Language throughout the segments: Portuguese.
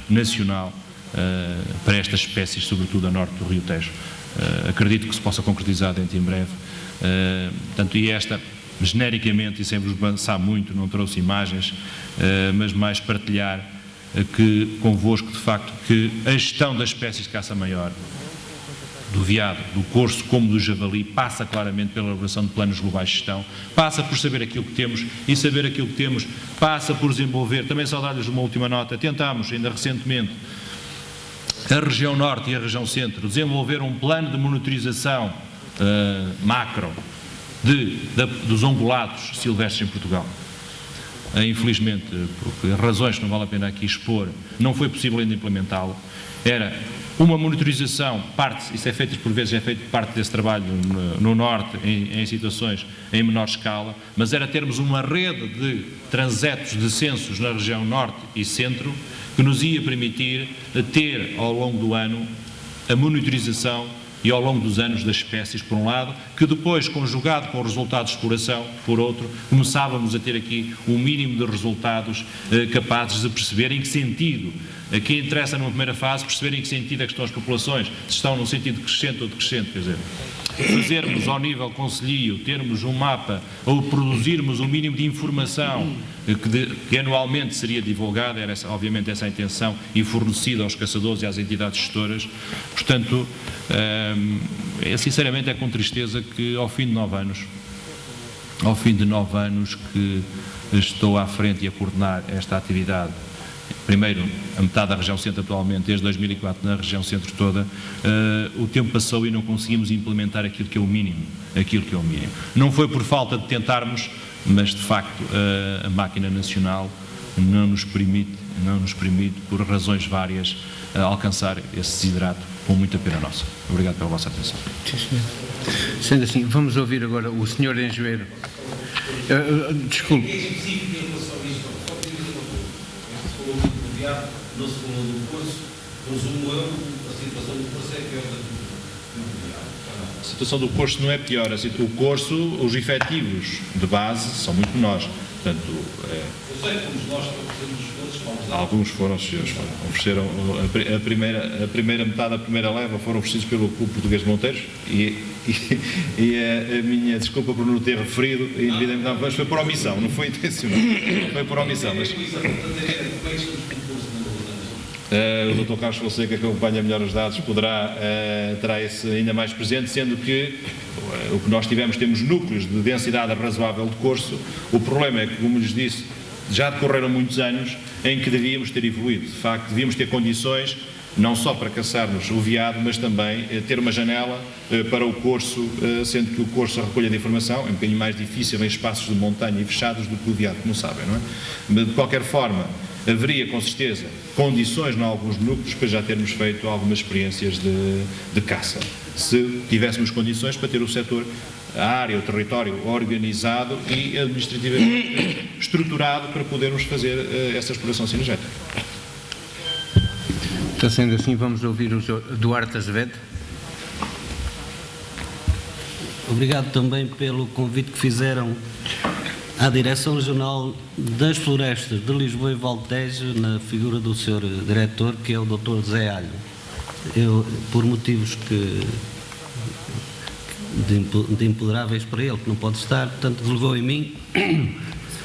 nacional para estas espécies, sobretudo a norte do Rio Tejo. Acredito que se possa concretizar dentro em breve. Portanto, e esta, genericamente, e sem vos avançar muito, não trouxe imagens, mas mais partilhar convosco, de facto, que a gestão das espécies de caça maior, do veado, do corso como do javali, passa claramente pela elaboração de planos globais de gestão, passa por saber aquilo que temos, e saber aquilo que temos passa por desenvolver, também só dar-lhes uma última nota, tentámos ainda recentemente, a região norte e a região centro, desenvolver um plano de monitorização macro dos ungulados silvestres em Portugal. Infelizmente, por razões que não vale a pena aqui expor, não foi possível ainda implementá-lo. Era uma monitorização, isso é feito por vezes, é feito parte desse trabalho no Norte, em situações em menor escala, mas era termos uma rede de transetos de censos na região Norte e Centro, que nos ia permitir ter, ao longo do ano, a monitorização e ao longo dos anos das espécies, por um lado, que depois, conjugado com os resultados de exploração, por outro, começávamos a ter aqui um mínimo de resultados capazes de perceber em que sentido. Aqui interessa, numa primeira fase, perceber em que sentido é que estão as populações, se estão num sentido crescente ou decrescente, quer dizer, fazermos ao nível concelhio, termos um mapa ou produzirmos um mínimo de informação que anualmente seria divulgada, era obviamente essa a intenção, e fornecida aos caçadores e às entidades gestoras. Portanto, sinceramente é com tristeza que ao fim de 9 anos que estou à frente e a coordenar esta atividade, primeiro a metade da região centro atualmente, desde 2004 na região centro toda, o tempo passou e não conseguimos implementar aquilo que é o mínimo, Não foi por falta de tentarmos, mas de facto a máquina nacional não nos permite, por razões várias, alcançar esse desidrato, com muita pena nossa. Obrigado pela vossa atenção. Sim, senhor. Sendo assim, vamos ouvir agora o Sr. Engenheiro. Desculpe. Não se falou do curso, resumo eu, a situação do curso é pior do que a situação do curso não é pior, o curso, os efetivos de base são muito menores. Portanto, eu sei que fomos nós que oferecemos os cursos. Alguns foram, os senhores ofereceram a primeira metade da primeira leva, foram oferecidos pelo Clube Português de Monteiros e a minha desculpa por não ter referido, mas foi por omissão, não foi intencional, foi por omissão. Mas, o Dr. Carlos Fonseca, que acompanha melhor os dados, terá esse ainda mais presente, sendo que o que nós temos núcleos de densidade razoável de corso. O problema é que, como lhes disse, já decorreram muitos anos em que devíamos ter evoluído. De facto, devíamos ter condições, não só para caçarmos o veado, mas também ter uma janela para o corso, sendo que o corso, a recolha de informação, é um bocadinho mais difícil em espaços de montanha e fechados do que o veado, como sabem, não é? Mas, de qualquer forma, haveria, com certeza, condições em alguns núcleos para já termos feito algumas experiências de caça. Se tivéssemos condições para ter o setor, a área, o território organizado e administrativamente estruturado para podermos fazer essa exploração cinegética. Está sendo assim, vamos ouvir o Duarte Azevedo. Obrigado também pelo convite que fizeram à Direção Regional das Florestas de Lisboa e Valtejo, na figura do Sr. Diretor, que é o Dr. Zé Alho. Eu, por motivos de imponderáveis para ele, que não pode estar, portanto, delegou em mim.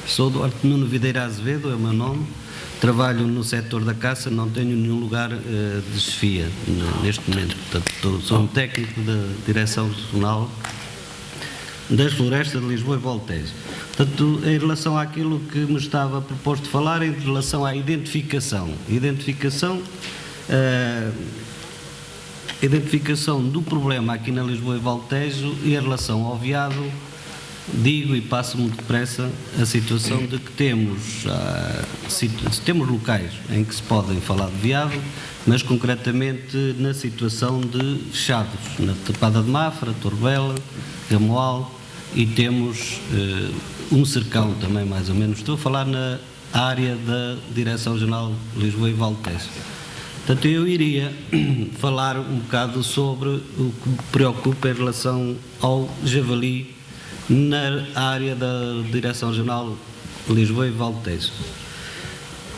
Sou Duarte Nuno Videira Azevedo, é o meu nome. Trabalho no setor da caça, não tenho nenhum lugar de chefia neste momento. Portanto, sou um técnico da Direção Regional das Florestas de Lisboa e Valtejo. Portanto, em relação àquilo que me estava proposto de falar, em relação à identificação do problema aqui na Lisboa e Valtejo, e em relação ao veado, digo e passo muito depressa a situação de que temos locais em que se podem falar de veado, mas concretamente na situação de fechados, na Tapada de Mafra, Torvela, Gamoal, e temos um cercão também, mais ou menos. Estou a falar na área da Direção Regional de Lisboa e Valtejo. Portanto, eu iria falar um bocado sobre o que me preocupa em relação ao javali na área da Direção Regional de Lisboa e Valtejo.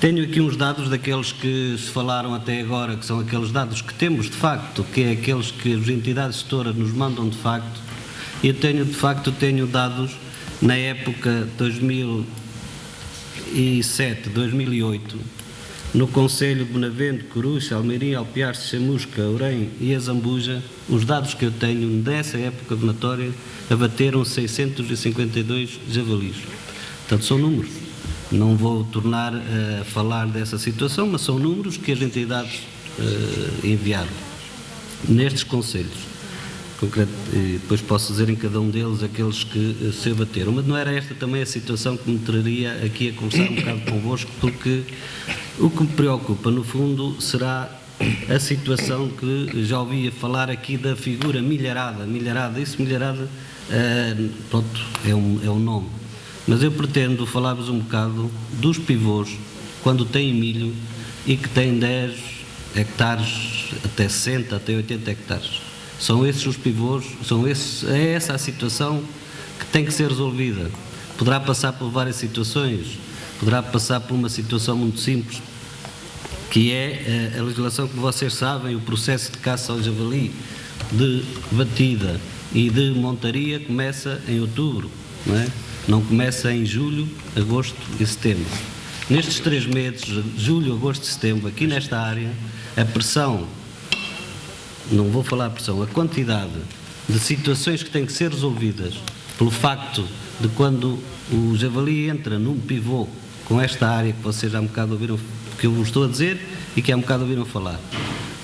Tenho aqui uns dados daqueles que se falaram até agora, que são aqueles dados que temos de facto, que é aqueles que as entidades gestoras nos mandam de facto. E eu tenho, de facto, dados na época 2007, 2008, no Concelho de Benavente, Coruxa, Almeirim, Alpiarce, Chamusca, Orém e Azambuja, os dados que eu tenho dessa época donatória abateram 652 javalis. Portanto, são números. Não vou tornar a falar dessa situação, mas são números que as entidades enviaram nestes concelhos. Depois posso dizer em cada um deles aqueles que se abateram. Mas não era esta também a situação que me traria aqui a conversar um bocado convosco, porque o que me preocupa, no fundo, será a situação que já ouvi falar aqui da figura milharada. Isso, milharada, pronto, é um nome. Mas eu pretendo falar-vos um bocado dos pivôs, quando têm milho e que têm 10 hectares, até 60, até 80 hectares. São esses os pivôs, é essa a situação que tem que ser resolvida. Poderá passar por várias situações, poderá passar por uma situação muito simples, que é a legislação que vocês sabem, o processo de caça ao javali, de batida e de montaria começa em outubro, não é? Não começa em julho, agosto e setembro. Nestes 3 meses, julho, agosto e setembro, aqui nesta área, a pressão, não vou falar a pressão, a quantidade de situações que têm que ser resolvidas pelo facto de quando o javali entra num pivô com esta área que vocês já há um bocado ouviram, que eu vos estou a dizer e que há um bocado ouviram falar.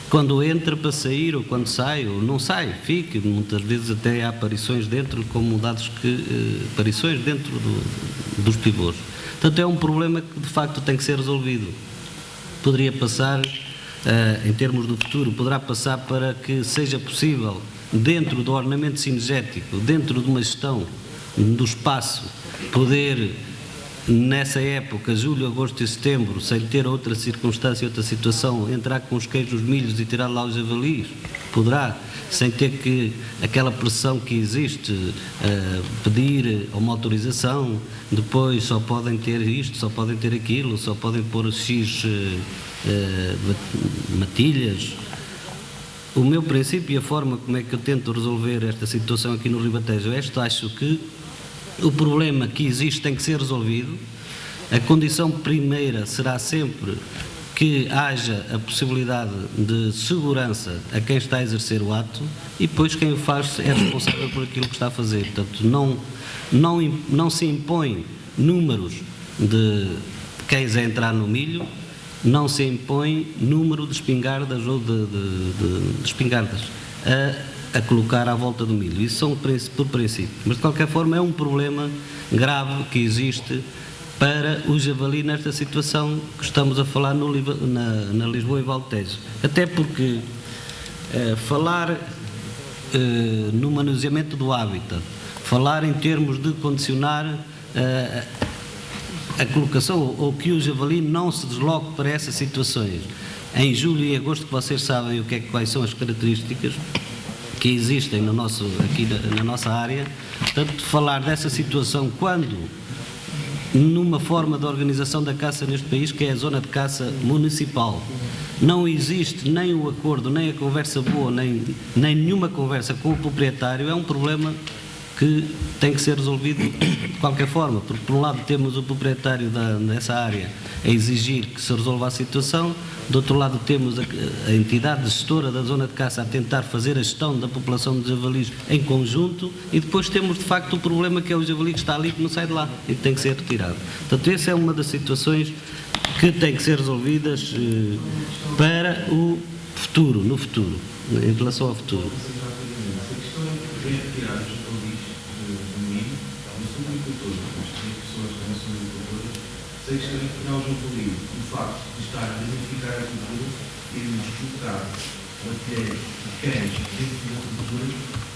Quando entra para sair, ou quando sai, ou não sai, fica, muitas vezes até há aparições dentro, como dados que, aparições dentro dos pivôs. Portanto, é um problema que de facto tem que ser resolvido. Poderia passar, em termos do futuro, poderá passar para que seja possível, dentro do ordenamento sinergético, dentro de uma gestão do espaço, poder, nessa época, julho, agosto e setembro, sem ter outra circunstância, outra situação, entrar com os queijos, milhos e tirar lá os javalis? Poderá, sem ter que, aquela pressão que existe, pedir uma autorização, depois só podem ter isto, só podem ter aquilo, só podem pôr X matilhas. O meu princípio e a forma como é que eu tento resolver esta situação aqui no Ribatejo é esta: acho que o problema que existe tem que ser resolvido. A condição primeira será sempre que haja a possibilidade de segurança a quem está a exercer o ato, e depois quem o faz é responsável por aquilo que está a fazer. Portanto, não se impõe números de cães a entrar no milho, não se impõe número de espingardas ou de espingardas a colocar à volta do milho. Isso são por princípio. Mas, de qualquer forma, é um problema grave que existe para o javali nesta situação que estamos a falar na Lisboa e Valtejo. Até porque falar no manuseamento do hábitat, falar em termos de condicionar a colocação, ou que o javali não se desloque para essas situações. Em julho e agosto, que vocês sabem quais são as características que existem aqui na nossa área. Portanto, falar dessa situação quando, numa forma de organização da caça neste país, que é a zona de caça municipal, não existe nem o acordo, nem a conversa boa, nem nenhuma conversa com o proprietário, é um problema que tem que ser resolvido de qualquer forma, porque por um lado temos o proprietário dessa área a exigir que se resolva a situação, do outro lado temos a entidade gestora da zona de caça a tentar fazer a gestão da população de javalis em conjunto, e depois temos de facto o problema que é o javali que está ali, que não sai de lá e que tem que ser retirado. Portanto, essa é uma das situações que tem que ser resolvidas para o futuro, no futuro, em relação ao futuro. Sei que também nós não podemos, o facto de estar a identificar a cultura e de colocar matérias de cães dentro da cultura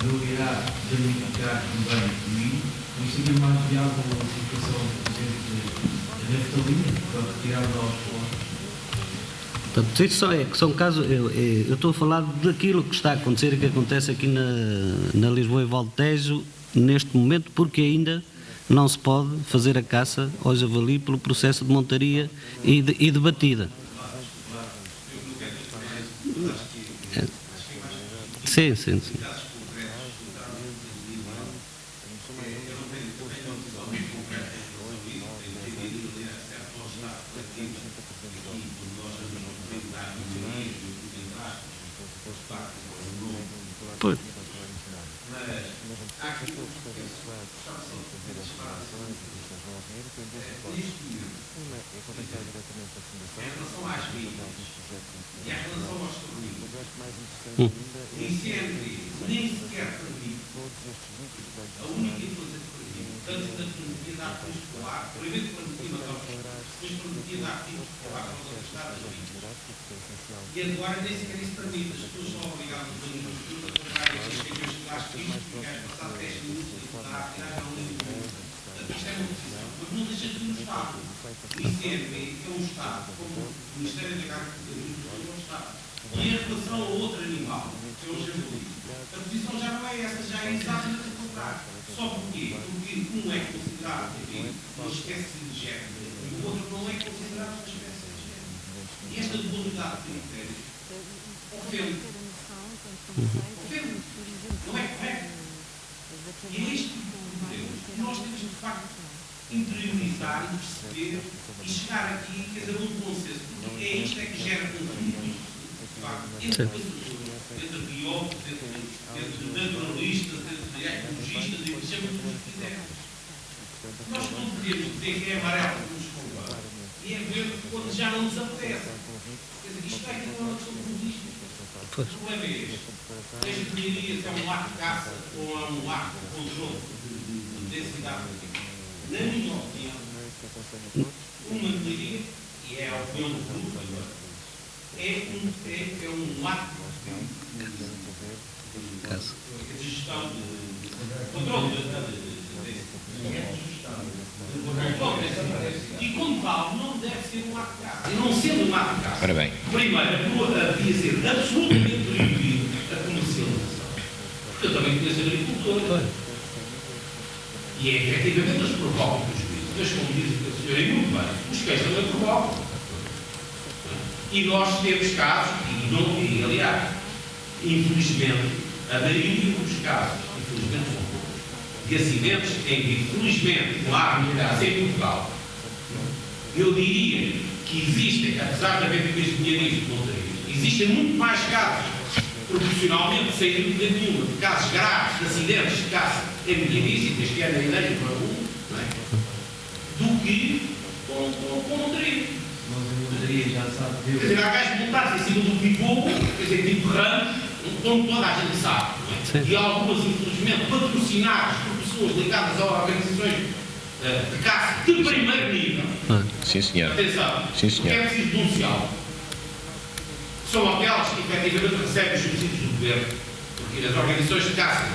não irá danificar também o milho, e seria mais viável a situação, por exemplo, de naftalina, para retirar aos pontos. Portanto, isso são casos, eu estou a falar daquilo que está a acontecer e que acontece aqui na Lisboa e Valtejo neste momento, porque ainda não se pode fazer a caça ao javali pelo processo de montaria e de batida. Sim, sim, sim. Pois. Nem sequer permite. A única coisa que permite, tanto na permitia dar fins escolar, proibido que permitia matar os escolares, depois permitia dar fins escolar para os outros estados vítimas. E agora nem sequer isso permite. As pessoas são obrigadas a comprar esses caminhões de gás fixos, porque é passar 10 minutos e voltar a tirar a linha de mundo. Isto é uma decisão, mas não deixa de ser um Estado. O ICMP é um Estado, como o Ministério da Agricultura é um Estado. E em relação a outro animal, que é o javali, a posição já não é essa, já é exatamente o contrário. Só porquê? Porque um é considerado uma espécie de género e o outro não é considerado uma espécie de género. E esta dualidade de critérios ofende. Ofende. Não é correto. E é este tipo de problema que nós temos de facto interiorizar e perceber e chegar aqui, quer dizer, um consenso. Porque é isto é que gera conflitos. Entre biólogos, entre naturalistas, entre ecologistas e chamamos o que quisermos. Nós não podemos dizer que é amarelo que nos convém. E é verde quando já não nos apetece. Quer dizer, isto é que não é uma questão política. O problema é este. Desde que diria se é um lago de caça ou é um lago de controle de densidade. Na minha opinião, uma diria, e é a opinião do grupo agora, é um ato de gestão de controle e como tal não deve ser um ato de caça. E não sendo um ato de caça, primeiro devia ser absolutamente proibido a comercialização. Porque eu também conheço a agricultura. E é efetivamente eles provocam os juízes. Mas como diz o senhor, é muito bem, os cães também provocam. E nós temos casos, e aliás, infelizmente, a maioria dos casos, infelizmente são poucos, de acidentes em que, infelizmente, claro, no caso em Portugal, eu diria que existem, apesar de haver vidas de dinheirismo de montaria, existem muito mais casos, proporcionalmente, sem dúvida nenhuma, de casos graves, de acidentes de caça em dinheirismo, este ano ainda é para um, do que com montaria. Quer dizer, há gajos montados em cima do pipô, quer dizer, tipo ramo, como toda a gente sabe. E algumas, infelizmente, patrocinadas por pessoas ligadas a organizações de caça de primeiro nível. Sim, senhor. Atenção, sim, senhor. Que é preciso denunciá-lo. São aquelas que efetivamente recebem os subsídios do governo, porque as organizações de caça,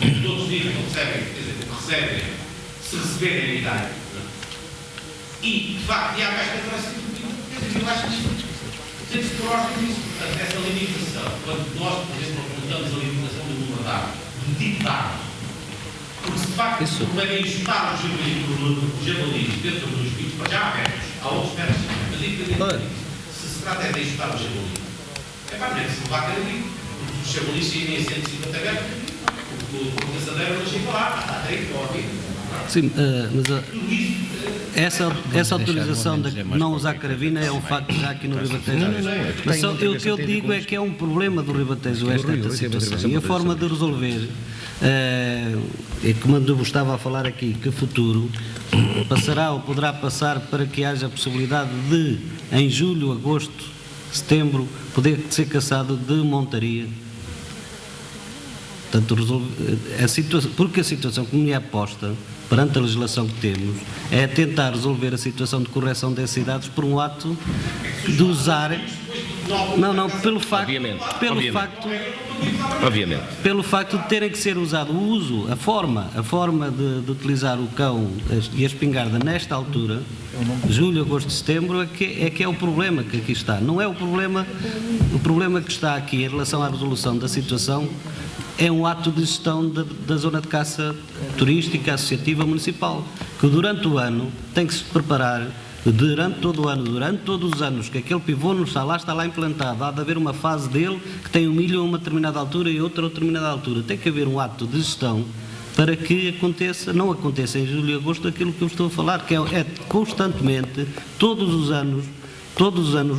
de todos níveis, não recebem, quer dizer, recebem, se receberem a idade. E, de facto, há gajos que assim. Eu acho que tem-se por ordem essa limitação. Quando nós, por exemplo, apontamos a limitação do número de árvores, do tipo de árvores, porque se de facto o problema é ajustar os javalis dentro dos bichos, para já abertos, há outros espécies, mas independentemente se trata é de ajustar o javali, é para ver se levar carabinho, porque os javalis saírem a 150 metros, o caçadeiro não chega lá, está a 30 ou a 20. Sim, mas essa autorização de não usar carabina é um facto já aqui no Ribatejo. Mas o que eu digo é que é um problema do Ribatejo esta situação. E a forma de resolver, é como eu estava a falar aqui, que futuro passará ou poderá passar para que haja a possibilidade de, em julho, agosto, setembro, poder ser caçado de montaria. Portanto, porque a situação que me é posta perante a legislação que temos é tentar resolver a situação de correção de densidades por um ato de usar pelo facto de terem que ser usado o uso, a forma de utilizar o cão e a espingarda nesta altura, julho, agosto, setembro, é que é o problema que aqui está. Não é o problema que está aqui em relação à resolução da situação é um ato de gestão da zona de caça turística associativa municipal, que durante o ano tem que se preparar, durante todo o ano, durante todos os anos que aquele pivô não está lá implantado, há de haver uma fase dele que tem um milho a uma determinada altura e outra a determinada altura. Tem que haver um ato de gestão para que não aconteça em julho e agosto aquilo que eu estou a falar, que é constantemente, todos os anos,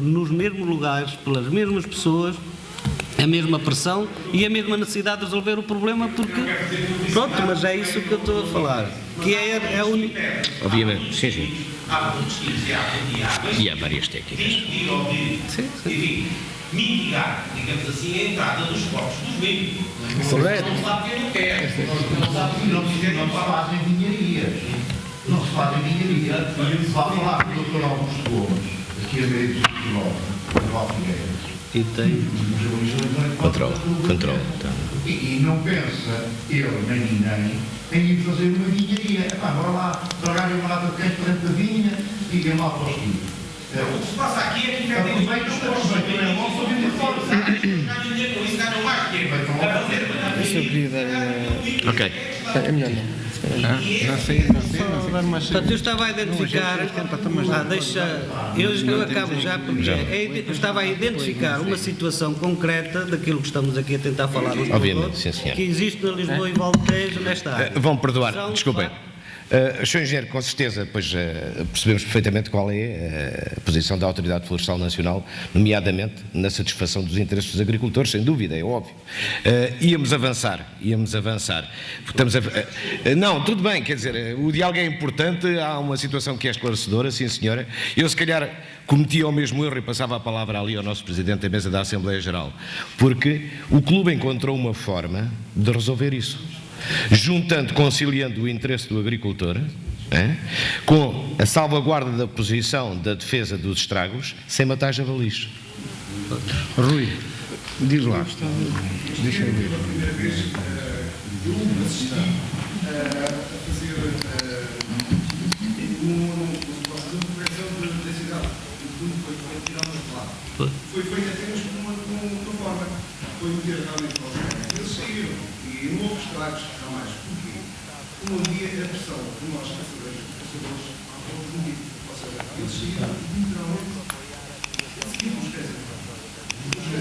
nos mesmos lugares, pelas mesmas pessoas, a mesma pressão e a mesma necessidade de resolver o problema, porque, pronto, mas é isso que eu estou a falar, que é o único... Obviamente, sim. Há muitos tipos de águas E há várias técnicas. Enfim, mitigar, digamos assim, a entrada dos corpos dos membros. Correto. Não sabe quem não quer. Não sabe quem não quiser. Não se fazem vinharias. Não se fazem vinharias. Se vai falar com o Dr. Augusto Gomes, aqui a meio de Portugal, E tem... Controle. E não pensa ele nem ninguém em ir fazer uma vinharia. Bora lá, trabalhar uma lata de queijo para dentro da vinha e ir lá para os tios. O que se passa aqui é que efetivamente os corpos dos membros são muito fortes. Ganham dinheiro com isso, ganham mais dinheiro. Deixa eu queria dar... Ok. É melhor não. Não sei. Portanto, eu estava a identificar, eu acabo já, porque eu estava a identificar uma situação concreta daquilo que estamos aqui a tentar falar uns com os outros, que existe na Lisboa e Valtejo nesta área. Vão perdoar, desculpem. Sr. Engenheiro, com certeza, pois percebemos perfeitamente qual é a posição da Autoridade Florestal Nacional, nomeadamente na satisfação dos interesses dos agricultores, sem dúvida, é óbvio. Íamos avançar. Não, tudo bem, quer dizer, o diálogo é importante, há uma situação que é esclarecedora, sim senhora. Eu se calhar cometia o mesmo erro e passava a palavra ali ao nosso Presidente da Mesa da Assembleia Geral, porque o clube encontrou uma forma de resolver isso. Conciliando o interesse do agricultor com a salvaguarda da posição da defesa dos estragos, sem matar javalis. Rui, diz lá. Deixa eu ver. Pela primeira vez, eu assisti a fazer uma correção da cidade. O grupo foi tirar uma palavra. Foi feito apenas com uma forma. Foi meter realmente aos caras. Eles saíram. E não houve estragos jamais. Porquê? Como havia a pressão de nós, caçadores, ao bonito. Ou seja, eles saíram literalmente. Seguimos os pés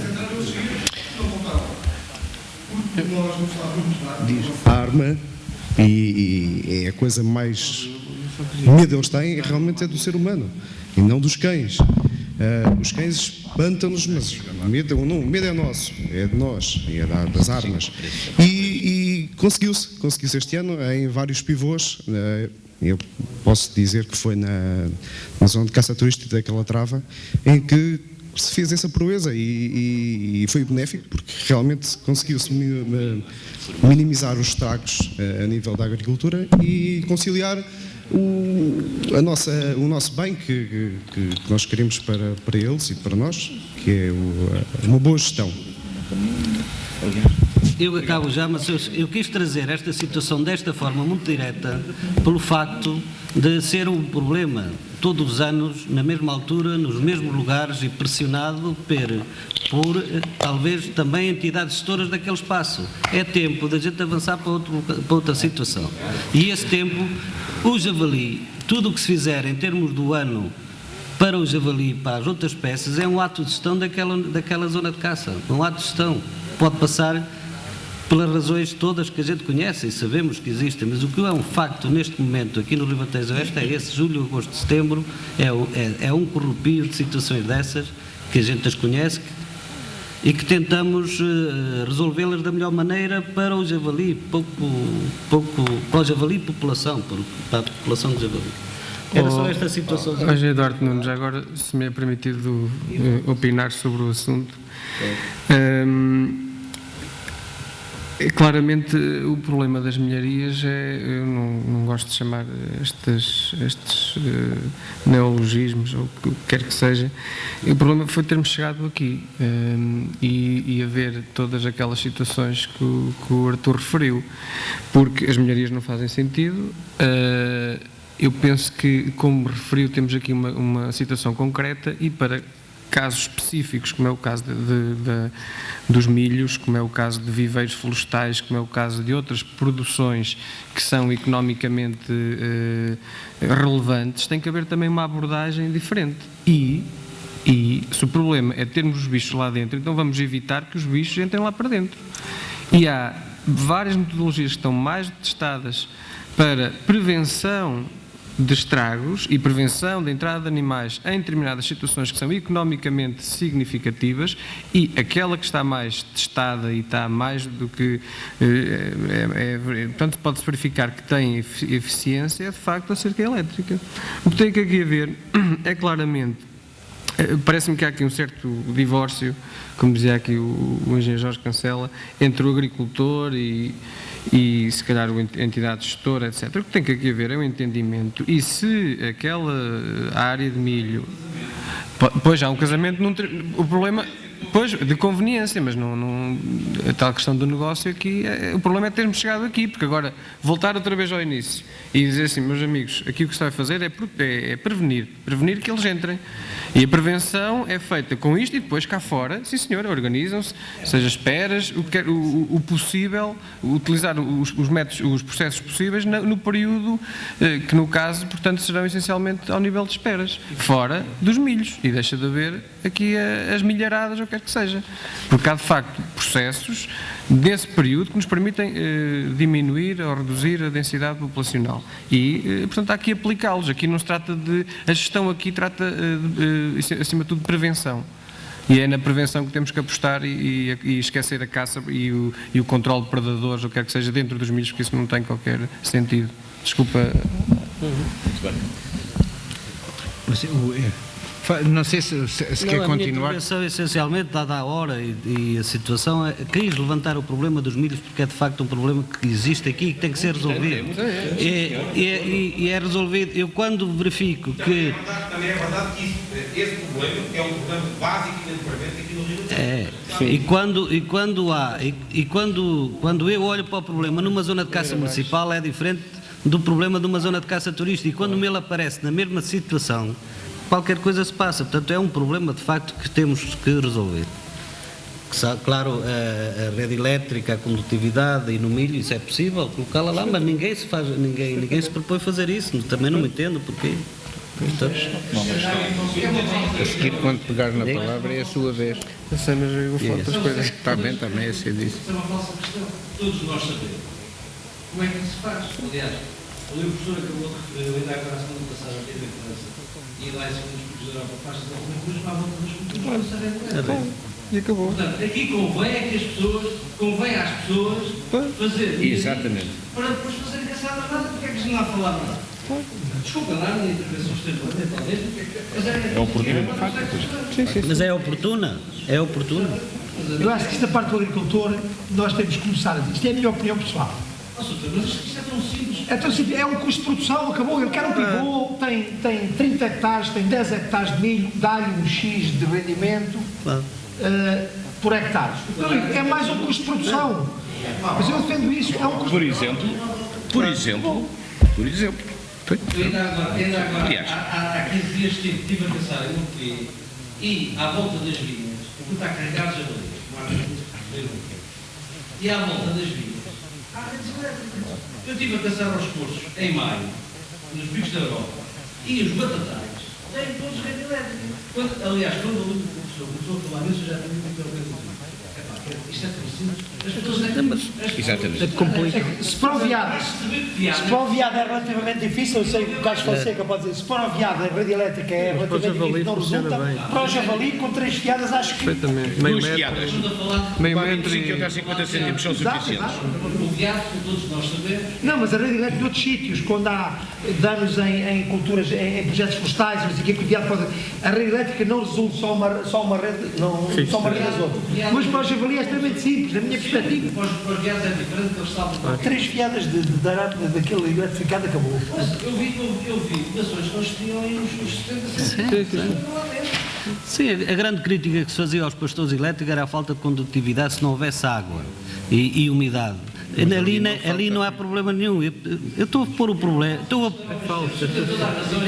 entraram. Eles saíram e não voltaram. Porque nós não estávamos nada. Diz arma e é a coisa mais... O medo eles têm realmente é do ser humano e não dos cães. Os cães espantam-nos, mas o medo é nosso, é de nós, é das armas. E conseguiu-se este ano em vários pivôs. Eu posso dizer que foi na zona de caça turística daquela trava, em que se fez essa proeza e foi benéfico, porque realmente conseguiu-se minimizar os estragos a nível da agricultura e conciliar o nosso bem que nós queremos para eles e para nós, que é uma boa gestão. Eu acabo já, mas eu quis trazer esta situação desta forma muito direta pelo facto de ser um problema todos os anos, na mesma altura, nos mesmos lugares e pressionado por talvez também entidades gestoras daquele espaço. É tempo da gente avançar para outra situação. E esse tempo, o javali, tudo o que se fizer em termos do ano para o javali e para as outras espécies é um ato de gestão daquela zona de caça. Um ato de gestão. Pode passar pelas razões todas que a gente conhece e sabemos que existem, mas o que é um facto neste momento aqui no Ribatejo Oeste é esse julho, agosto, setembro, é um corrupio de situações dessas que a gente as conhece e que tentamos resolvê-las da melhor maneira para o javali, para o javali e população, para a população do javali. Era só esta situação. Hoje, Eduardo Nunes, agora, se me é permitido opinar sobre o assunto. Claramente o problema das milharias eu não gosto de chamar estes neologismos ou o que quer que seja. O problema foi termos chegado aqui e haver todas aquelas situações que o Artur referiu, porque as milharias não fazem sentido. Eu penso que, como referiu, temos aqui uma situação concreta e para casos específicos, como é o caso dos milhos, como é o caso de viveiros florestais, como é o caso de outras produções que são economicamente relevantes, tem que haver também uma abordagem diferente. E se o problema é termos os bichos lá dentro, então vamos evitar que os bichos entrem lá para dentro. E há várias metodologias que estão mais testadas para prevenção de estragos e prevenção da entrada de animais em determinadas situações que são economicamente significativas, e aquela que está mais testada e está mais do que... portanto, pode-se verificar que tem eficiência, é de facto a cerca elétrica. O que tem que aqui haver é claramente... Parece-me que há aqui um certo divórcio, como dizia aqui o engenheiro Jorge Cancela, entre o agricultor e se calhar a entidade gestora, etc. O que tem que aqui haver é um entendimento, e se aquela área de milho... Pois há um casamento, o problema... Pois, de conveniência, mas a tal questão do negócio aqui, o problema é termos chegado aqui, porque agora voltar outra vez ao início e dizer assim, meus amigos, aqui o que se vai fazer é prevenir que eles entrem. E a prevenção é feita com isto, e depois cá fora, sim senhor, organizam-se, seja esperas, o possível, utilizar os métodos, os processos possíveis no período que no caso, portanto, serão essencialmente ao nível de esperas, fora dos milhos, e deixa de haver aqui as milharadas, ou o que quer que seja, porque há de facto processos desse período que nos permitem diminuir ou reduzir a densidade populacional, e portanto há aqui aplicá-los. Aqui não se trata de... A gestão aqui trata acima de tudo de prevenção, e é na prevenção que temos que apostar, e esquecer a caça e o controle de predadores, ou o que quer que seja, dentro dos milhos, porque isso não tem qualquer sentido. Desculpa. Muito bem. Não sei se quer continuar. A minha intervenção, essencialmente, dada a hora e a situação, quis levantar o problema dos milhos, porque é de facto um problema que existe aqui e que tem que ser resolvido. E é resolvido. Eu, quando verifico que... Também é verdade que esse problema é um problema básico e prevalente aqui no Rio de Janeiro. Quando eu olho para o problema numa zona de caça municipal, é diferente do problema de uma zona de caça turística, e quando ele aparece na mesma situação, qualquer coisa se passa. Portanto, é um problema de facto que temos que resolver. Claro, a rede elétrica, a condutividade e no milho, isso é possível colocá-la lá, mas ninguém se propõe fazer isso. Também não me entendo porquê. A seguir, quando pegar na palavra, é a sua vez. Eu sei, mas eu falo das coisas. Está bem, também é ser disso. Isso é uma falsa questão. Todos nós sabemos. Como é que isso se faz? Aliás, o professor acabou de referir, ainda agora a semana passada teve a França, e lá em cima dos países da Europa faz-se alguma para a volta das culturas, não sabem. E acabou. Portanto, aqui convém às pessoas fazer. Exatamente. Para depois fazerem caçada nada, porque é que não há falar nada? Desculpa lá, a minha intervenção esteve talvez, é oportuno. Mas é oportuna? É oportuna? Eu acho que esta parte do agricultor, nós temos que começar a dizer. Isto é a minha opinião pessoal. Mas isto é tão simples. É tão simples. É um custo de produção, acabou. Ele quer um pivô, tem 30 hectares, tem 10 hectares de milho, dá-lhe um X de rendimento por hectare. É mais um custo de produção. Mas eu defendo isso. É um custo Por exemplo. Ainda agora, há 15 dias estive a caçar em Monte e à volta das vinhas, porque está carregado de jabalis, e à volta das vinhas, há redes elétricas. Eu estive a caçar aos cursos em maio, nos picos da Europa, e os batatais têm todos rede elétrica. Aliás, quando o professor começou a falar nisso, eu já tinha que organizar. Isto é tão simples. As pessoas Exatamente. É complicado. Se para o viado é relativamente difícil, eu sei que o Carlos Fonseca pode dizer, se para o viado a rede elétrica é relativamente difícil, não resulta, para o javali com 3 fiadas acho que... Perfeitamente. Meio metro. Fiadas. Meio metro e... 50 a 50 centímetros são suficientes. O viado, todos nós sabemos. Não, mas a rede elétrica noutros sítios, quando há danos em culturas, em projetos florestais, não sei o que o viado pode... A rede elétrica não resulta só uma rede, só uma rede das outras. Mas para o javali é extremamente simples, na minha perspectiva. Para os viados é diferente, eles saltam. 3 fiadas de arame daquele eletrificado acabou. Eu vi votações que eles tinham aí uns 70 Sim, a grande crítica que se fazia aos pastores elétricos era a falta de condutividade se não houvesse água e umidade. Ali não há problema nenhum. Eu estou a pôr o problema.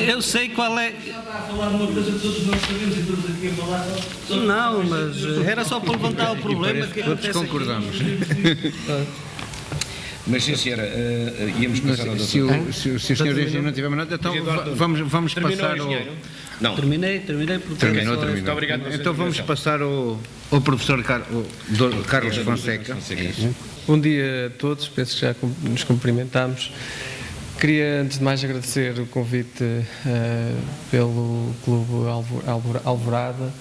Eu sei qual é. Está a falar uma coisa que todos nós sabemos e todos aqui a falar só. Não, mas era só para levantar o problema que todos acontece concordamos. Mas sim, senhora, íamos passar ao Se doutor. o senhor engenheiro não tiver mais nada, então vamos passar ao... Não. Terminei, porque Terminou. Muito obrigado pela sua Então vamos intervenção. passar ao professor Carlos Fonseca. Bom dia a todos, penso que já nos cumprimentámos. Queria, antes de mais, agradecer o convite pelo Clube Alvorada.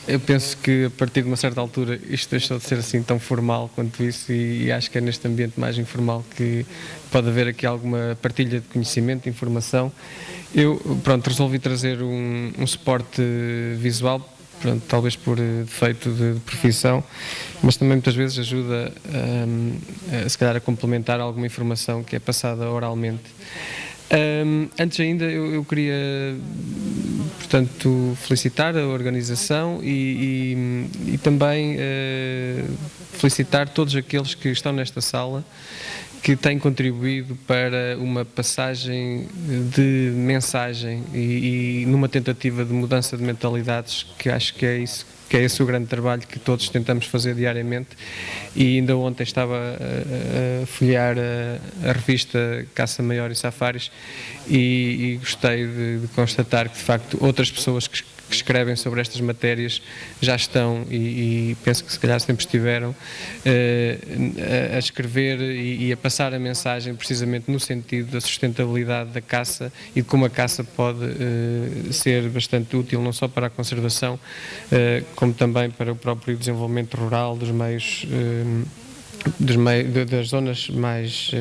Eu penso que, a partir de uma certa altura, isto deixou de ser assim tão formal quanto isso e acho que é neste ambiente mais informal que pode haver aqui alguma partilha de conhecimento, de informação. Eu, resolvi trazer um suporte visual, talvez por defeito de profissão, mas também muitas vezes ajuda se calhar a complementar alguma informação que é passada oralmente. Antes ainda eu queria, portanto, felicitar a organização e também felicitar todos aqueles que estão nesta sala, que têm contribuído para uma passagem de mensagem e numa tentativa de mudança de mentalidades, que acho que é esse o grande trabalho que todos tentamos fazer diariamente. E ainda ontem estava a folhear a revista Caça Maior e Safaris e gostei de constatar que, de facto, outras pessoas que escrevem sobre estas matérias já estão e penso que se calhar sempre estiveram a escrever e a passar a mensagem precisamente no sentido da sustentabilidade da caça e de como a caça pode ser bastante útil não só para a conservação como também para o próprio desenvolvimento rural dos meios das zonas mais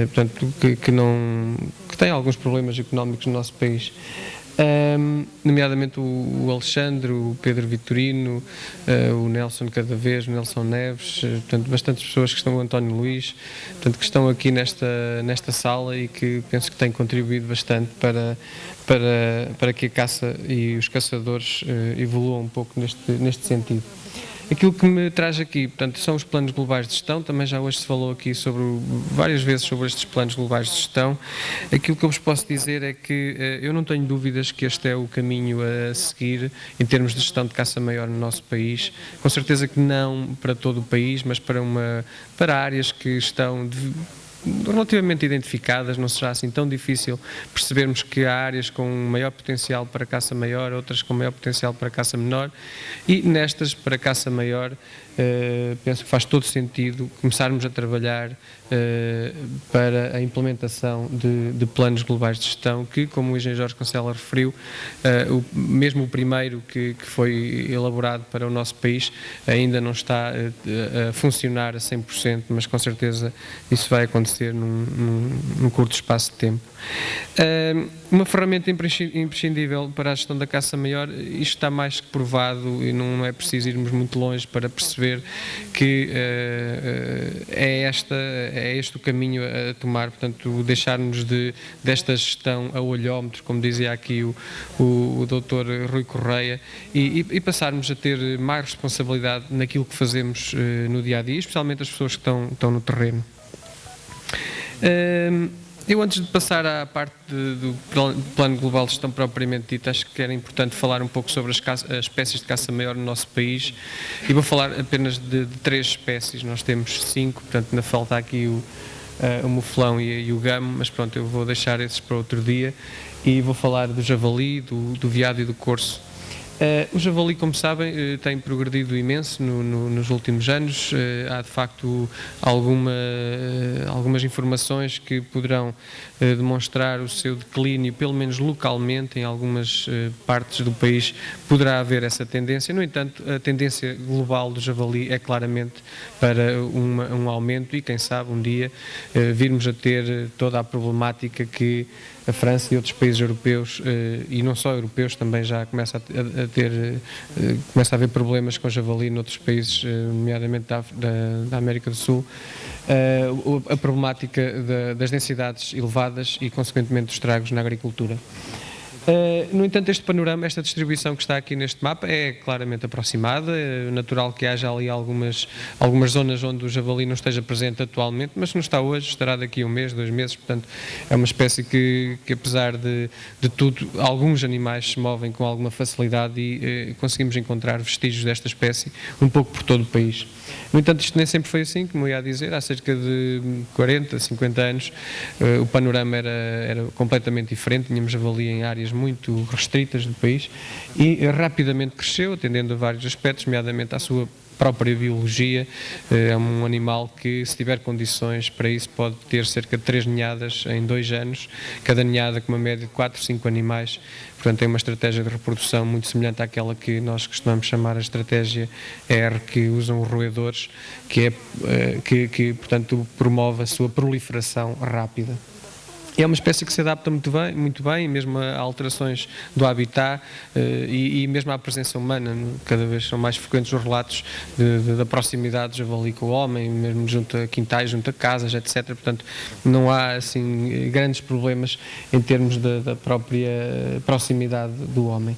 portanto, que têm alguns problemas económicos no nosso país. Nomeadamente o Alexandre, o Pedro Vitorino, o Nelson cada vez, o Nelson Neves, portanto, bastantes pessoas que estão, o António Luís, portanto, que estão aqui nesta sala e que penso que têm contribuído bastante para que a caça e os caçadores evoluam um pouco neste sentido. Aquilo que me traz aqui, portanto, são os planos globais de gestão. Também já hoje se falou aqui várias vezes sobre estes planos globais de gestão. Aquilo que eu vos posso dizer é que eu não tenho dúvidas que este é o caminho a seguir em termos de gestão de caça maior no nosso país. Com certeza que não para todo o país, mas para áreas que estão relativamente identificadas, não será assim tão difícil percebermos que há áreas com maior potencial para caça maior, outras com maior potencial para caça menor, e nestas para caça maior penso que faz todo sentido começarmos a trabalhar para a implementação de planos globais de gestão que, como o engenheiro Jorge Cancela referiu, mesmo o primeiro que foi elaborado para o nosso país ainda não está a funcionar a 100%, mas com certeza isso vai acontecer num curto espaço de tempo. Uma ferramenta imprescindível para a gestão da caça maior, isto está mais que provado e não é preciso irmos muito longe para perceber que é este o caminho a tomar, portanto, deixarmos desta gestão a olhómetro, como dizia aqui o Dr. Rui Correia, e passarmos a ter mais responsabilidade naquilo que fazemos no dia-a-dia, especialmente as pessoas que estão no terreno. Eu, antes de passar à parte do Plano Global de Gestão propriamente dito, acho que era importante falar um pouco sobre as espécies de caça maior no nosso país, e vou falar apenas de 3 espécies. Nós temos 5, portanto ainda falta aqui o muflão e o gamo, mas pronto, eu vou deixar esses para outro dia, e vou falar do javali, do veado e do corso. O javali, como sabem, tem progredido imenso nos últimos anos. Há de facto algumas informações que poderão demonstrar o seu declínio, pelo menos localmente, em algumas partes do país poderá haver essa tendência. No entanto, a tendência global do javali é claramente para um aumento, e quem sabe um dia virmos a ter toda a problemática que a França e outros países europeus, e não só europeus, também já começa a haver problemas com javali noutros países, nomeadamente da América do Sul. A problemática das densidades elevadas e, consequentemente, dos estragos na agricultura. No entanto, este panorama, esta distribuição que está aqui neste mapa é claramente aproximada. É natural que haja ali algumas zonas onde o javali não esteja presente atualmente, mas se não está hoje, estará daqui a 1 mês, 2 meses. Portanto, é uma espécie que apesar de tudo, alguns animais se movem com alguma facilidade e conseguimos encontrar vestígios desta espécie um pouco por todo o país. No entanto, isto nem sempre foi assim, como eu ia dizer, há cerca de 40, 50 anos o panorama era completamente diferente, tínhamos javali em áreas muito restritas do país e rapidamente cresceu, atendendo a vários aspectos, nomeadamente à sua própria biologia. É um animal que, se tiver condições para isso, pode ter cerca de 3 ninhadas em 2 anos, cada ninhada com uma média de 4, 5 animais. Portanto, tem uma estratégia de reprodução muito semelhante àquela que nós costumamos chamar a estratégia R, que usam os roedores, que portanto, promove a sua proliferação rápida. É uma espécie que se adapta muito bem, mesmo a alterações do habitat e mesmo à presença humana. Cada vez são mais frequentes os relatos da proximidade do javali com o homem, mesmo junto a quintais, junto a casas, etc. Portanto, não há assim grandes problemas em termos da própria proximidade do homem.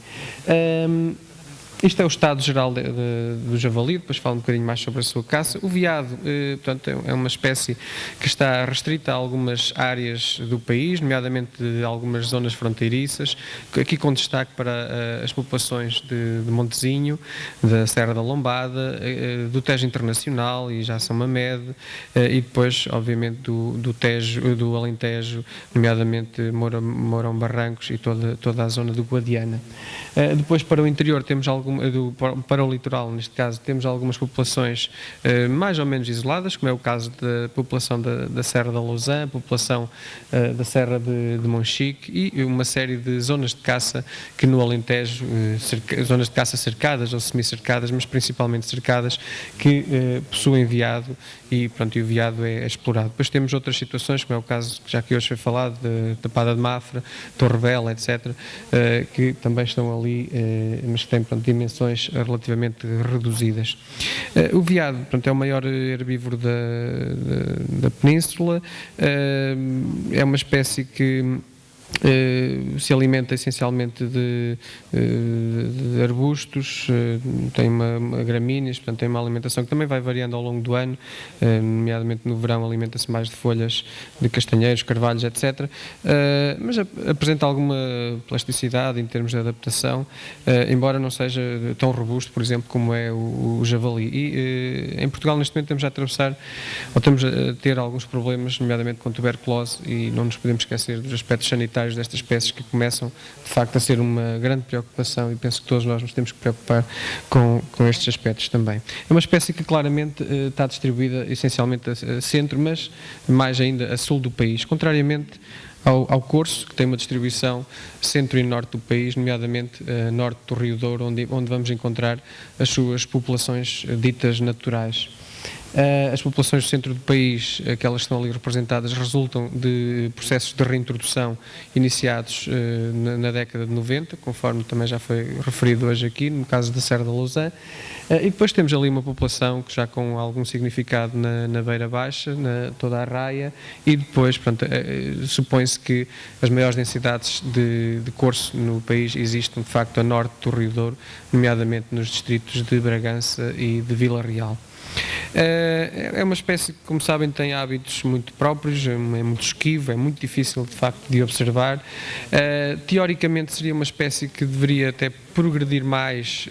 Isto é o estado geral do javali, depois falo um bocadinho mais sobre a sua caça. O veado, portanto, é uma espécie que está restrita a algumas áreas do país, nomeadamente algumas zonas fronteiriças, aqui com destaque para as populações de Montezinho, da Serra da Lombada, do Tejo Internacional e já São Mamede, e depois, obviamente, do Alentejo, nomeadamente Mourão Barrancos e toda a zona do Guadiana. Depois, para o interior, temos para o litoral, neste caso, temos algumas populações mais ou menos isoladas, como é o caso da população da Serra da Lousã, a população da Serra de Monchique e uma série de zonas de caça que no Alentejo, zonas de caça cercadas ou semi-cercadas, mas principalmente cercadas, que possuem veado e o veado é explorado. Depois temos outras situações, como é o caso que já aqui hoje foi falado, de Tapada de Mafra, Torre Bela, etc., que também estão ali, mas que têm dimensões relativamente reduzidas. O veado, portanto, é o maior herbívoro da península, é uma espécie que se alimenta essencialmente de arbustos, tem uma gramíneas, portanto tem uma alimentação que também vai variando ao longo do ano, nomeadamente no verão alimenta-se mais de folhas de castanheiros, carvalhos, etc. Mas apresenta alguma plasticidade em termos de adaptação, embora não seja tão robusto, por exemplo, como é o javali. E em Portugal neste momento temos a atravessar, ou estamos a ter alguns problemas, nomeadamente com tuberculose, e não nos podemos esquecer dos aspectos sanitários destas espécies que começam de facto a ser uma grande preocupação, e penso que todos nós nos temos que preocupar com estes aspectos também. É uma espécie que claramente está distribuída essencialmente a centro, mas mais ainda a sul do país, contrariamente ao corso, que tem uma distribuição centro e norte do país, nomeadamente norte do Rio Douro, onde vamos encontrar as suas populações ditas naturais. As populações do centro do país, aquelas que estão ali representadas, resultam de processos de reintrodução iniciados na década de 90, conforme também já foi referido hoje aqui, no caso da Serra da Lousã. E depois temos ali uma população que já com algum significado na Beira Baixa, toda a raia, e depois, supõe-se que as maiores densidades de corso no país existem, de facto, a norte do Rio Douro, nomeadamente nos distritos de Bragança e de Vila Real. É uma espécie que, como sabem, tem hábitos muito próprios, é muito esquivo, é muito difícil de facto de observar. Teoricamente seria uma espécie que deveria até progredir mais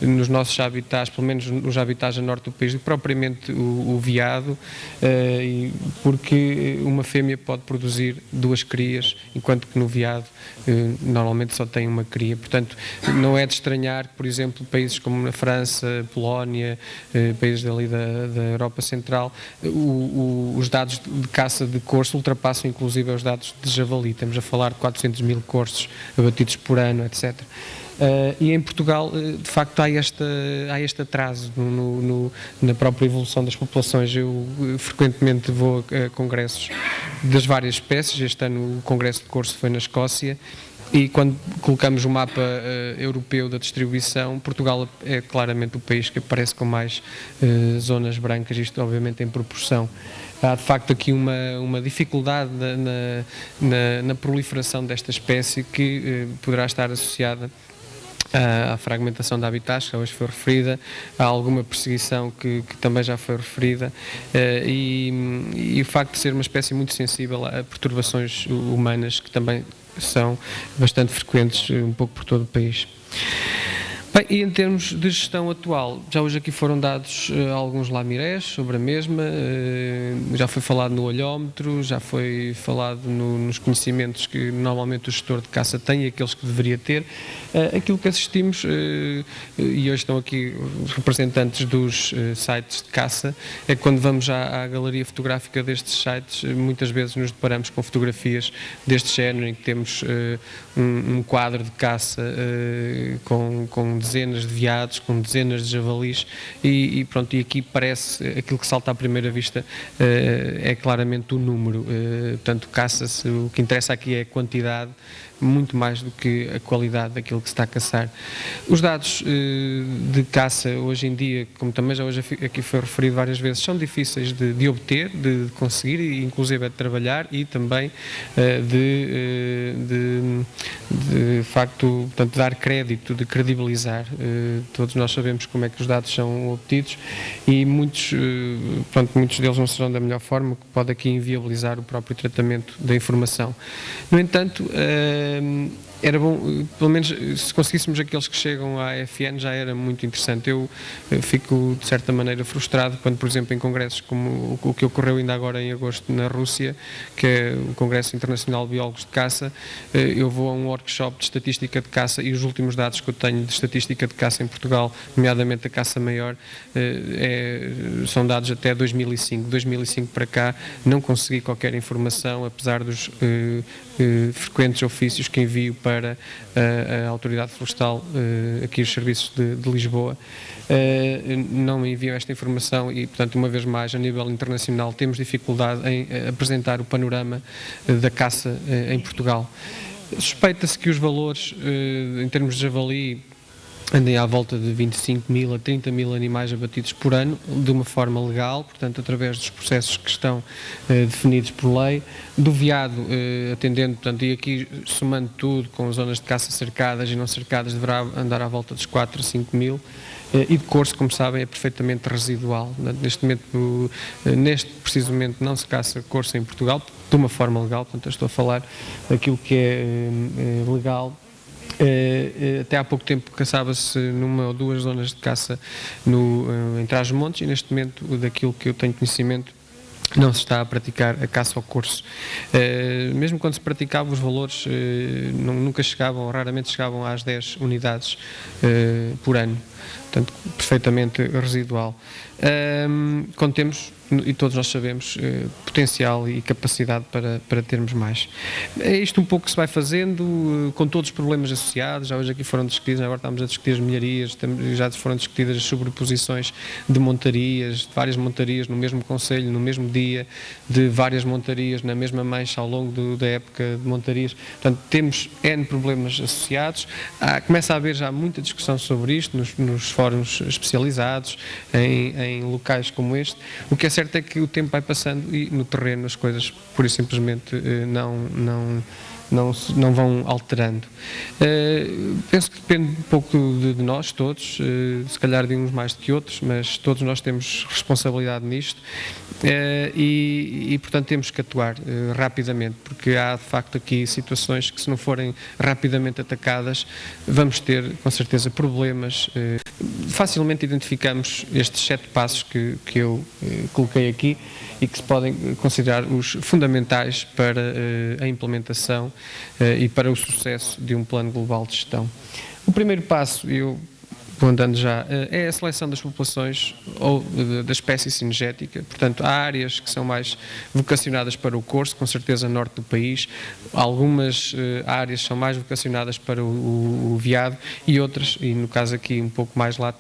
nos nossos habitats, pelo menos nos habitats a norte do país, do que propriamente o veado, porque uma fêmea pode produzir 2 crias, enquanto que no veado normalmente só tem uma cria. Portanto, não é de estranhar que, por exemplo, países como na França, Polónia, países ali da Europa Central, os dados de caça de corso ultrapassam inclusive os dados de javali. Estamos a falar de 400 mil corsos abatidos por ano, etc. E em Portugal, de facto, há este atraso na própria evolução das populações. Eu frequentemente vou a congressos das várias espécies. Este ano o congresso de corso foi na Escócia E quando colocamos o mapa europeu da distribuição, Portugal é claramente o país que aparece com mais zonas brancas, isto obviamente em proporção. Há de facto aqui uma dificuldade na proliferação desta espécie que poderá estar associada à fragmentação de habitats, que hoje foi referida, há alguma perseguição que também já foi referida, e o facto de ser uma espécie muito sensível a perturbações humanas que também são bastante frequentes um pouco por todo o país. Bem, e em termos de gestão atual, já hoje aqui foram dados alguns lamirés sobre a mesma, já foi falado no olhómetro, já foi falado nos conhecimentos que normalmente o gestor de caça tem e aqueles que deveria ter. Aquilo que assistimos, e hoje estão aqui os representantes dos sites de caça, é que quando vamos à galeria fotográfica destes sites, muitas vezes nos deparamos com fotografias deste género, em que temos um quadro de caça com dezenas de veados, com dezenas de javalis e pronto, e aqui parece, aquilo que salta à primeira vista é claramente o número, portanto caça-se, o que interessa aqui é a quantidade, muito mais do que a qualidade daquilo que se está a caçar. Os dados de caça hoje em dia, como também já hoje aqui foi referido várias vezes, são difíceis de obter, de conseguir e inclusive de trabalhar e também de facto, portanto, dar crédito, de credibilizar. Todos nós sabemos como é que os dados são obtidos e muitos deles não serão da melhor forma, o que pode aqui inviabilizar o próprio tratamento da informação. No entanto, era bom, pelo menos se conseguíssemos aqueles que chegam à AFN já era muito interessante. Eu fico de certa maneira frustrado quando, por exemplo, em congressos como o que ocorreu ainda agora em agosto na Rússia, que é o Congresso Internacional de Biólogos de Caça, eu vou a um workshop de estatística de caça e os últimos dados que eu tenho de estatística de caça em Portugal, nomeadamente a caça maior, são dados até 2005. 2005 para cá não consegui qualquer informação, apesar dos frequentes ofícios que envio para a Autoridade Florestal, aqui os serviços de Lisboa, não me enviam esta informação e, portanto, uma vez mais, a nível internacional, temos dificuldade em apresentar o panorama da caça em Portugal. Suspeita-se que os valores, em termos de javali, andem à volta de 25 mil a 30 mil animais abatidos por ano, de uma forma legal, portanto, através dos processos que estão definidos por lei. Do veado, atendendo, portanto, e aqui somando tudo, com zonas de caça cercadas e não cercadas, deverá andar à volta dos 4 a 5 mil. E de corso, como sabem, é perfeitamente residual. Neste momento, neste preciso momento, não se caça corso em Portugal, de uma forma legal, portanto, eu estou a falar daquilo que é legal. Até há pouco tempo caçava-se numa ou duas zonas de caça em Trás-os-Montes e neste momento, daquilo que eu tenho conhecimento, não se está a praticar a caça ao corso. Mesmo quando se praticava, os valores nunca chegavam, raramente chegavam às 10 unidades por ano, portanto perfeitamente residual. Quando temos, e todos nós sabemos, potencial e capacidade para termos mais. É isto um pouco que se vai fazendo, com todos os problemas associados. Já hoje aqui foram discutidos, agora estamos a discutir as milharias, já foram discutidas as sobreposições de montarias, de várias montarias no mesmo concelho, no mesmo dia, de várias montarias na mesma mancha ao longo da época de montarias. Portanto, temos N problemas associados. Começa a haver já muita discussão sobre isto nos fóruns especializados, em locais como este. O que é certo é que o tempo vai passando e no terreno as coisas pura e simplesmente não vão alterando. Penso que depende um pouco de nós todos, se calhar de uns mais do que outros, mas todos nós temos responsabilidade nisto e portanto temos que atuar rapidamente, porque há de facto aqui situações que, se não forem rapidamente atacadas, vamos ter com certeza problemas. Facilmente identificamos estes 7 passos que eu coloquei aqui e que se podem considerar os fundamentais para a implementação e para o sucesso de um plano global de gestão. O primeiro passo, eu vou andando já, é a seleção das populações ou da espécie cinegética. Portanto, há áreas que são mais vocacionadas para o corso, com certeza norte do país, algumas áreas são mais vocacionadas para o veado e outras, e no caso aqui um pouco mais lado,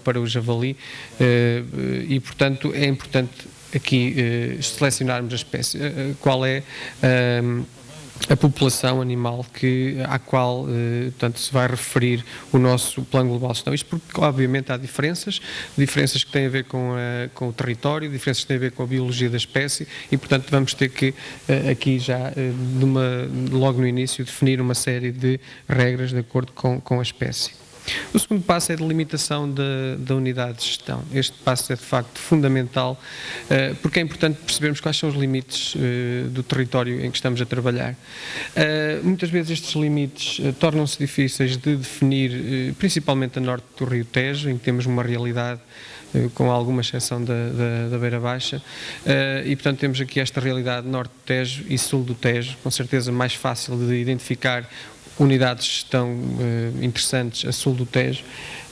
para o javali, e portanto é importante aqui selecionarmos a espécie, qual é a população animal à qual portanto, se vai referir o nosso Plano Global de Gestão. Isto porque, obviamente, há diferenças que têm a ver com o território, diferenças que têm a ver com a biologia da espécie e, portanto, vamos ter que, aqui já, logo no início, definir uma série de regras de acordo com a espécie. O segundo passo é a delimitação da unidade de gestão. Este passo é de facto fundamental porque é importante percebermos quais são os limites do território em que estamos a trabalhar. Muitas vezes estes limites tornam-se difíceis de definir, principalmente a norte do Rio Tejo, em que temos uma realidade com alguma exceção da Beira Baixa, e portanto temos aqui esta realidade norte do Tejo e sul do Tejo, com certeza mais fácil de identificar unidades de gestão interessantes a sul do Tejo.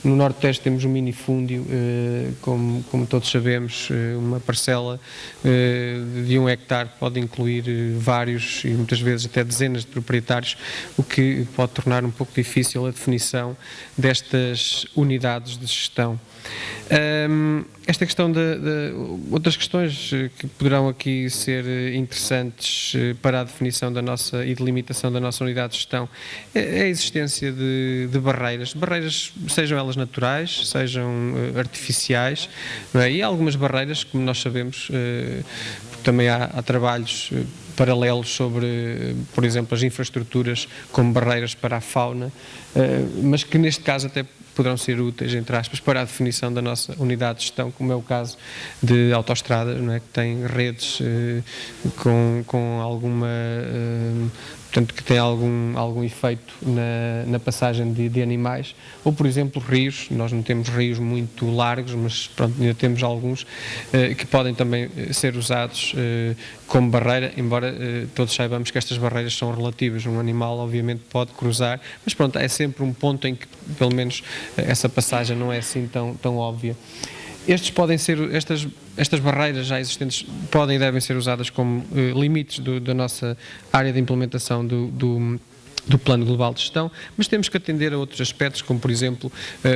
No norte do Tejo temos um minifúndio, como todos sabemos, uma parcela de 1 hectare pode incluir vários e muitas vezes até dezenas de proprietários, o que pode tornar um pouco difícil a definição destas unidades de gestão. Esta questão outras questões que poderão aqui ser interessantes para a definição e delimitação da nossa unidade de gestão é a existência de barreiras, sejam elas naturais, sejam artificiais, não é? E há algumas barreiras, como nós sabemos, também há trabalhos paralelos sobre, por exemplo, as infraestruturas como barreiras para a fauna, mas que neste caso até poderão ser úteis, entre aspas, para a definição da nossa unidade de gestão, como é o caso de autoestradas, não é? Que têm redes com alguma... portanto, que tem algum efeito na passagem de animais, ou, por exemplo, rios. Nós não temos rios muito largos, mas pronto, ainda temos alguns que podem também ser usados como barreira, embora todos saibamos que estas barreiras são relativas. Um animal, obviamente, pode cruzar, mas pronto, é sempre um ponto em que, pelo menos, essa passagem não é assim tão óbvia. Estas barreiras já existentes podem e devem ser usadas como limites da nossa área de implementação do Plano Global de Gestão, mas temos que atender a outros aspectos, como por exemplo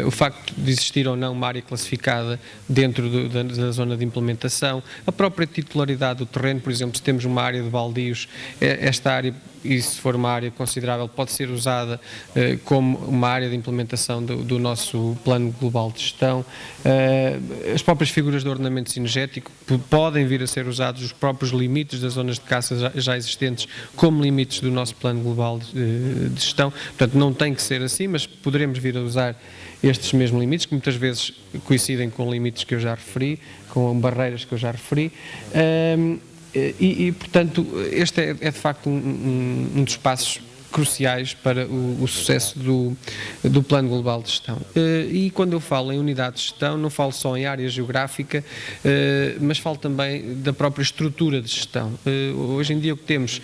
o facto de existir ou não uma área classificada dentro da zona de implementação, a própria titularidade do terreno. Por exemplo, se temos uma área de baldios, esta área, e se for uma área considerável, pode ser usada como uma área de implementação do nosso Plano Global de Gestão. As próprias figuras de ordenamento sinergético podem vir a ser usados, os próprios limites das zonas de caça já existentes como limites do nosso Plano Global de Gestão. Portanto, não tem que ser assim, mas poderemos vir a usar estes mesmos limites, que muitas vezes coincidem com limites que eu já referi, com barreiras que eu já referi. Portanto, este é de facto um dos passos cruciais para o sucesso do Plano Global de Gestão. E quando eu falo em unidade de gestão, não falo só em área geográfica, mas falo também da própria estrutura de gestão. Hoje em dia o que temos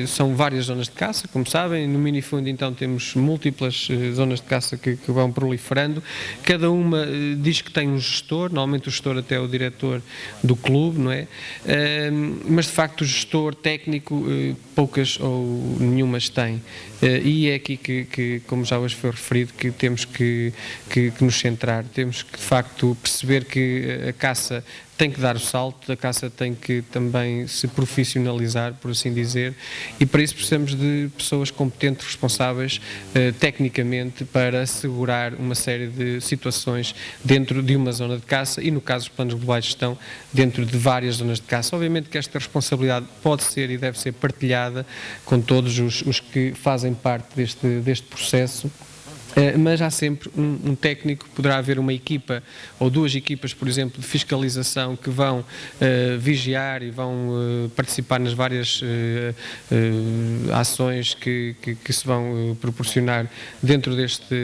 são várias zonas de caça, como sabem. No minifúndio então temos múltiplas zonas de caça que vão proliferando. Cada uma diz que tem um gestor, normalmente o gestor até é o diretor do clube, não é? Mas de facto o gestor técnico poucas ou nenhumas têm. E é aqui que, como já hoje foi referido, que temos que nos centrar. Temos que de facto perceber que a caça tem que dar o salto, a caça tem que também se profissionalizar, por assim dizer, e para isso precisamos de pessoas competentes, responsáveis tecnicamente, para assegurar uma série de situações dentro de uma zona de caça e, no caso dos planos globais de gestão, dentro de várias zonas de caça. Obviamente que esta responsabilidade pode ser e deve ser partilhada com todos os que fazem parte deste processo. Mas há sempre um técnico, poderá haver uma equipa ou duas equipas, por exemplo, de fiscalização que vão vigiar e vão participar nas várias ações que se vão proporcionar dentro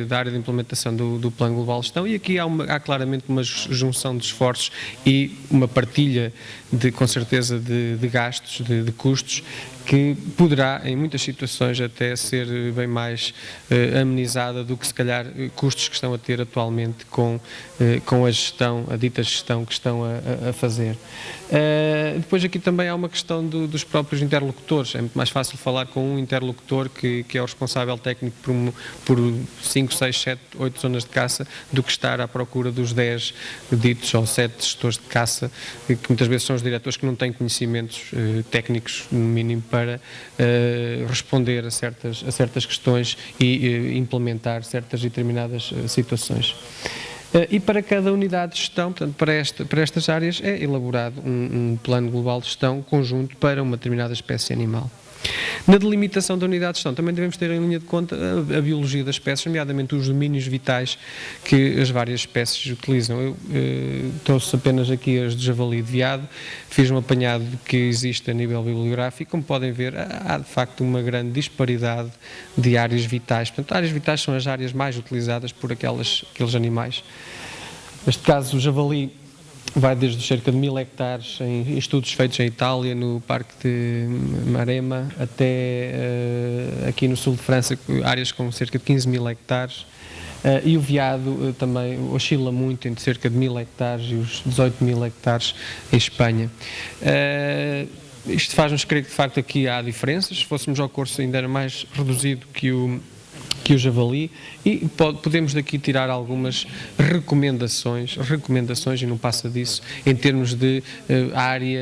da área de implementação do Plano Global de Gestão. E aqui há claramente uma junção de esforços e uma partilha, com certeza, de gastos, de custos, que poderá, em muitas situações, até ser bem mais amenizada do que, se calhar, custos que estão a ter atualmente com a gestão, a dita gestão que estão a fazer. Depois aqui também há uma questão dos próprios interlocutores. É muito mais fácil falar com um interlocutor que é o responsável técnico por 5, 6, 7, 8 zonas de caça, do que estar à procura dos 10 ditos ou 7 gestores de caça, que muitas vezes são os diretores que não têm conhecimentos técnicos, no mínimo, para responder a certas questões e implementar certas e determinadas situações. E para cada unidade de gestão, portanto, para estas áreas, é elaborado um plano global de gestão conjunto para uma determinada espécie animal. Na delimitação da unidade de gestão também devemos ter em linha de conta a biologia das espécies, nomeadamente os domínios vitais que as várias espécies utilizam. Eu trouxe apenas aqui as de javali e de veado, fiz um apanhado que existe a nível bibliográfico. Como podem ver, há de facto uma grande disparidade de áreas vitais. Portanto, áreas vitais são as áreas mais utilizadas por aqueles animais. Neste caso, o javali vai desde cerca de 1000 hectares em estudos feitos em Itália, no Parque de Maremma, até aqui no sul de França, áreas com cerca de 15.000 hectares. E o veado também oscila muito entre cerca de 1000 hectares e os 18.000 hectares em Espanha. Isto faz-nos crer que de facto aqui há diferenças. Se fôssemos ao Corso ainda era mais reduzido que o javali, e podemos daqui tirar algumas recomendações, e não passa disso, em termos de área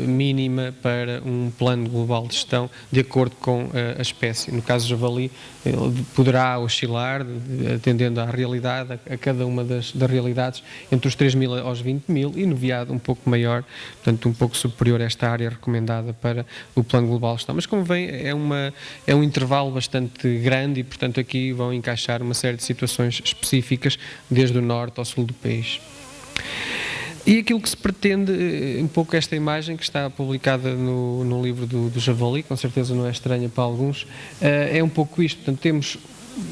mínima para um plano global de gestão de acordo com a espécie. No caso do javali, ele poderá oscilar, atendendo à realidade, a cada uma das realidades, entre os 3.000 aos 20.000, e no veado um pouco maior, portanto um pouco superior a esta área recomendada para o plano global de gestão. Mas como veem, é um intervalo bastante grande e, portanto, aqui vão encaixar uma série de situações específicas, desde o norte ao sul do país. E aquilo que se pretende, um pouco esta imagem que está publicada no livro do javali, com certeza não é estranha para alguns, é um pouco isto. Portanto, temos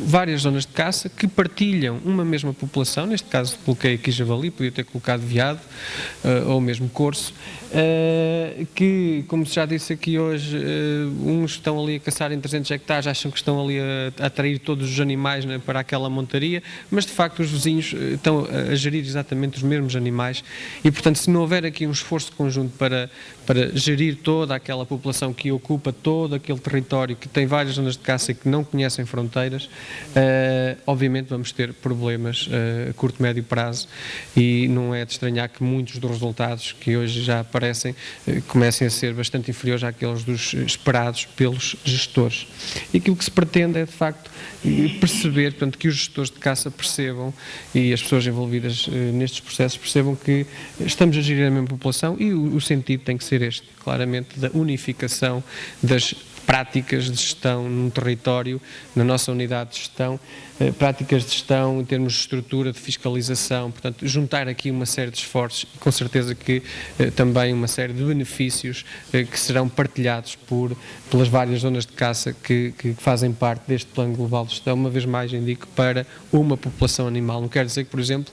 várias zonas de caça que partilham uma mesma população. Neste caso coloquei aqui javali, podia ter colocado veado ou mesmo corso, que, como já disse aqui hoje, uns estão ali a caçar em 300 hectares, acham que estão ali a atrair todos os animais, né, para aquela montaria, mas de facto os vizinhos estão a gerir exatamente os mesmos animais e, portanto, se não houver aqui um esforço conjunto para gerir toda aquela população que ocupa todo aquele território, que tem várias zonas de caça e que não conhecem fronteiras, obviamente vamos ter problemas a curto, médio prazo, e não é de estranhar que muitos dos resultados que hoje já aparecem comecem a ser bastante inferiores àqueles dos esperados pelos gestores. E aquilo que se pretende é, de facto, perceber, portanto, que os gestores de caça percebam, e as pessoas envolvidas nestes processos percebam que estamos a gerir a mesma população, e o sentido tem que ser este, claramente, da unificação das práticas de gestão num território, na nossa unidade de gestão, práticas de gestão em termos de estrutura, de fiscalização, portanto, juntar aqui uma série de esforços e com certeza que também uma série de benefícios que serão partilhados pelas várias zonas de caça que fazem parte deste plano global de gestão. Uma vez mais indico, para uma população animal. Não quer dizer que, por exemplo,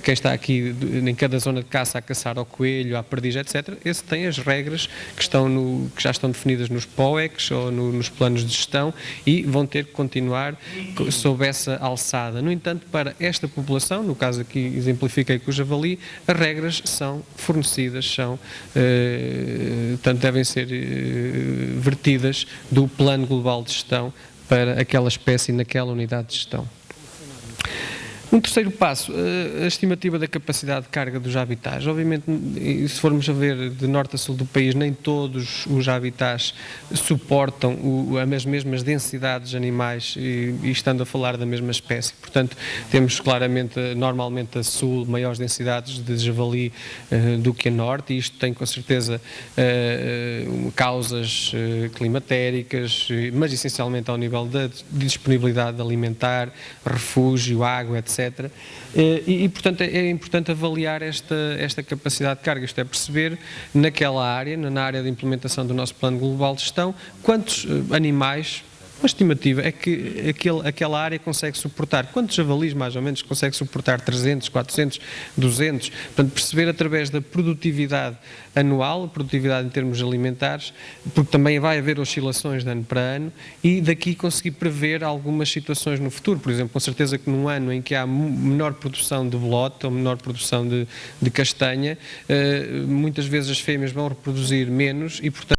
quem está aqui em cada zona de caça a caçar ao coelho, à perdiz, etc., esse tem as regras que já estão definidas nos POECs ou nos planos de gestão, e vão ter que continuar sob essa alçada. No entanto, para esta população, no caso aqui exemplifiquei com o javali, as regras são fornecidas, portanto, devem ser vertidas do plano global de gestão para aquela espécie naquela unidade de gestão. Um terceiro passo, a estimativa da capacidade de carga dos habitats. Obviamente, se formos a ver de norte a sul do país, nem todos os habitats suportam as mesmas densidades de animais, e estando a falar da mesma espécie. Portanto, temos claramente, normalmente a sul, maiores densidades de javali do que a norte, e isto tem com certeza causas climatéricas, mas essencialmente ao nível da disponibilidade alimentar, refúgio, água, etc. E, portanto, é importante avaliar esta capacidade de carga, isto é, perceber naquela área, na área de implementação do nosso plano global de gestão, quantos animais, uma estimativa, é que aquela área consegue suportar, quantos javalis mais ou menos consegue suportar, 300, 400, 200, portanto, perceber através da produtividade anual, produtividade em termos alimentares, porque também vai haver oscilações de ano para ano, e daqui conseguir prever algumas situações no futuro. Por exemplo, com certeza que num ano em que há menor produção de belote ou menor produção de castanha, muitas vezes as fêmeas vão reproduzir menos e, portanto,